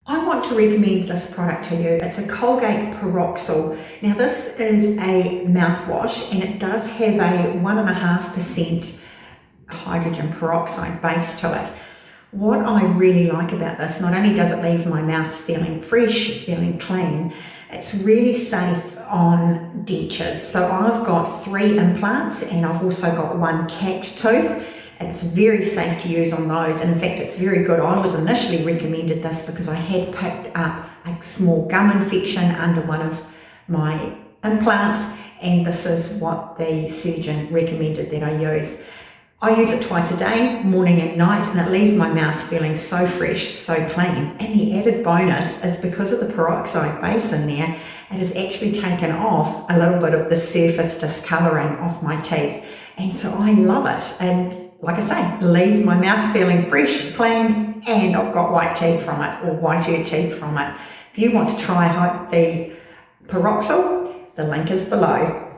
I want to recommend this product to you. It's a Colgate Peroxyl. Now this is a mouthwash and it does have a 1.5% hydrogen peroxide base to it. What I really like about this, not only does it leave my mouth feeling fresh, feeling clean, it's really safe on dentures. So I've got 3 implants and I've also got 1 cat tooth. It's very safe to use on those, and in fact it's very good. I was initially recommended this because I had picked up a small gum infection under one of my implants, and this is what the surgeon recommended that I use. I use it twice a day, morning and night, and it leaves my mouth feeling so fresh, so clean. And the added bonus is because of the peroxide base in there, it has actually taken off a little bit of the surface discolouring off my teeth. And so I love it. And like I say, leaves my mouth feeling fresh, clean, and I've got white teeth from it, or whiter teeth from it. If you want to try the Peroxyl, the link is below.